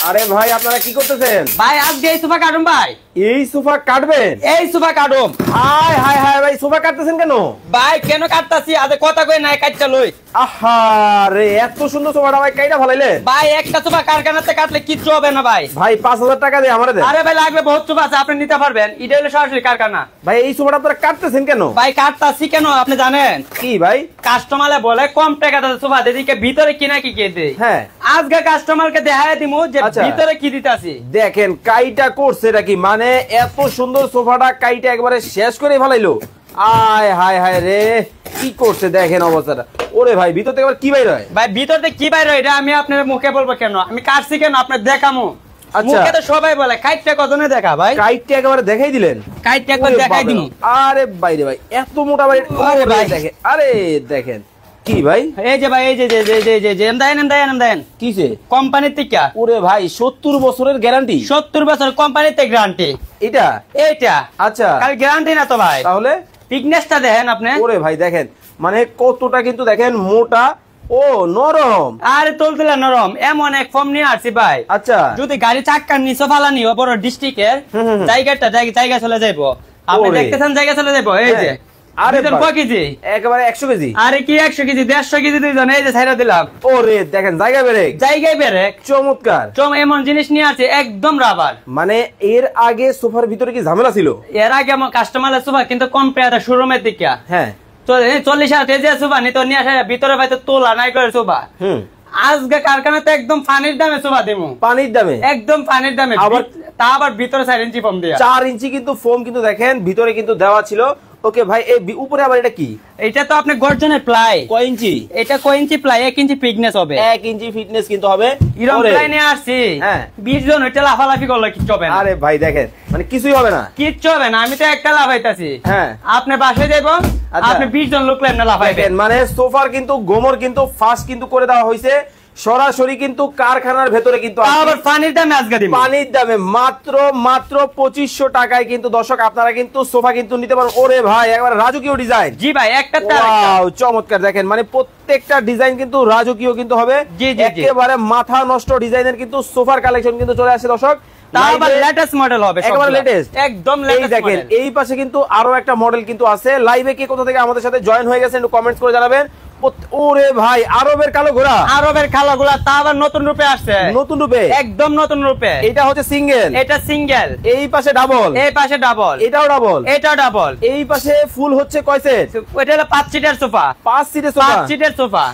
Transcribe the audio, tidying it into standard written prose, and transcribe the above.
আরে ভাই আপনারা কি করতেছেন? ভাই আজকে এই সোফা কাটুম ভাই। এই সোফা কাটবেন? এই সোফা কাটুম। হায় হায় হায় ভাই সোফা কাটতেছেন কেন? ভাই কেন কাটতাছি আদে কথা কই নাই কাটটা লই। আহারে এত সুন্দর সোফাটা ভাই কাইটা ফলাইলেন? ভাই একটা সোফা কারখানাতে কাটলে কিচ্ছু হবে না ভাই। ভাই 5000 টাকা দিয়ে আমারে দেন। আরে ভাই লাগবে বহুত সোফা আছে আপনি নিতে পারবেন। এটা হলো সরাসরি কারখানা। ভাই এই সোফাটা আপনারা কাটতেছেন কেন? ভাই কাটতাছি কেন আপনি জানেন? কি ভাই? কাস্টমারে বলে কম টাকাতে সোফা দেদিকে ভিতরে কিনা কি কে দেই। হ্যাঁ আজকে কাস্টমারকে দেখায় দিমু যে ভিতরে কি দিতাছি। দেখেন কাইটা করছে এটা কি মানে এত সুন্দর সোফাটা কাইটা একবারে শেষ করে ফেলাইলো। আয় হায় হায় রে কি করছে দেখেন অবস্থাটা। ওরে ভাই ভিতর থেকে আবার কি বাইর হয়? ভাই ভিতর থেকে কি বাইর হয় এটা আমি আপনার মুখে বলবো কেন? আমি কাটছি কেন আপনার দেখামু। মুখে তো সবাই বলে কাইটটা কতনে দেখা ভাই। কাইটটা একেবারে দেখাই দিলেন? কাইটটা একবার দেখাই দিমু। আরে বাইরে ভাই এত মোটা ভাই। আরে ভাই দেখেন আরে দেখেন কি ভাই এই যে ভাই এই যে দেন কিসে কোম্পানি থেকে। ওরে ভাই 70 বছরের গ্যারান্টি? 70 বছর কোম্পানিতে গ্যারান্টি। এইটা আচ্ছা কাল গ্যারান্টি না তো ভাই। তাহলে থিকনেসটা দেখেন আপনি। ওরে ভাই দেখেন মানে কতটা কিন্তু দেখেন মোটা ও নরম। আরে তুলতুলা নরম এমন এক ফর্ম নিয়ে আসছি ভাই। আচ্ছা যদি গাড়ি চাক্কার নিচে ফালানি বড় ডিস্ট্রিক্টের জায়গা চলে যাইবো। আপনি দেখতেছেন জায়গা চলে যাইবো। এই যে আরে কয় কেজি? একেবারে 100 কেজি। আরে কি 100 কেজি 150 কেজি দুইজন এই যে ছাইরা দিলাম। ওরে দেখেন জায়গায় বেরেক চমৎকার এমন জিনিস নিয়ে আছে একদম রাবার। মানে এর আগে সোফার ভিতরে কি ঝামেলা ছিল? এর আগে আমার কাস্টমারের সোফা কিন্তু কম পেয়ারা শোরুমের দিকে। হ্যাঁ 40,000 কেজি সোফা নিতে নিয়ে আসা ভিতরে ভাই তো তোলা নাই করে সোফা। আজকে কারখানাতে একদম পানির দামে সোফা দেবো। পানির দামে? একদম পানির দামে। আবার ভিতরে 4 ইঞ্চি ফোম দেয়া। 4 ইঞ্চি কিন্তু ফোম কিন্তু দেখেন ভিতরে কিন্তু দেওয়া ছিল। ওকে ভাই এই উপরে আবার এটা কি? এটা তো আপনি গর্জনের প্লাই। কয় ইঞ্চি? এটা কয় ইঞ্চি প্লাই? 1 ইঞ্চি ফিটনেস হবে। 1 ইঞ্চি ফিটনেস কিন্তু হবে। ইরম প্লাই নিয়ে আসছি। হ্যাঁ 20 জন এটা লাফালাফি করলে কিচ্ছু হবে না। আরে ভাই দেখেন মানে কিছুই হবে না। কিচ্ছু হবে না আমি তো একটা লাফাইতাছি। হ্যাঁ আপনি বাসায় যাইবো আপনি 20 জন লোক না লাফাইবেন। মানে সোফার কিন্তু গোমর কিন্তু ফাস্ট কিন্তু করে দেওয়া হয়েছে সরাসরি কিন্তু কারখানার ভেতরে কিন্তু আবার পানির দামে আজকে দিব। পানির দামে মাত্র 2500 টাকায় কিন্তু দর্শক আপনারা কিন্তু সোফা কিন্তু নিতে পারেন। ওরে ভাই একবার রাজকীয় ডিজাইন। জি ভাই একটা চমৎকার দেখেন মানে প্রত্যেকটা ডিজাইন কিন্তু রাজকীয় কিন্তু হবে। একেবারে মাথা নষ্ট ডিজাইনের কিন্তু সোফার কালেকশন কিন্তু চলে আসছে দর্শক। লেটেস্ট মডেল হবে একেবারে লেটেস্ট একদম লেটেস্ট। দেখেন এই পাশে কিন্তু আরো একটা মডেল কিন্তু আছে। লাইভে কে কোথা থেকে আমাদের সাথে জয়েন হয়ে গেছেন একটু কমেন্টস করে জানাবেন। ওরে ভাই আরবের কালো ঘোড়া। আরবের কালো ঘোড়া তা আবার নতুন রূপে আসছে। নতুন রূপে? একদম নতুন রূপে। এটা হচ্ছে সিঙ্গেল। এটা সিঙ্গেল। এই পাশে ডাবল। এই পাশে ডাবল। এটাও ডাবল। এটাও ডাবল। এই পাশে ফুল হচ্ছে কয় সেট? এটা হলো 5 সিটের সোফা। 5 সিটের সোফা। 5 সিটের সোফা।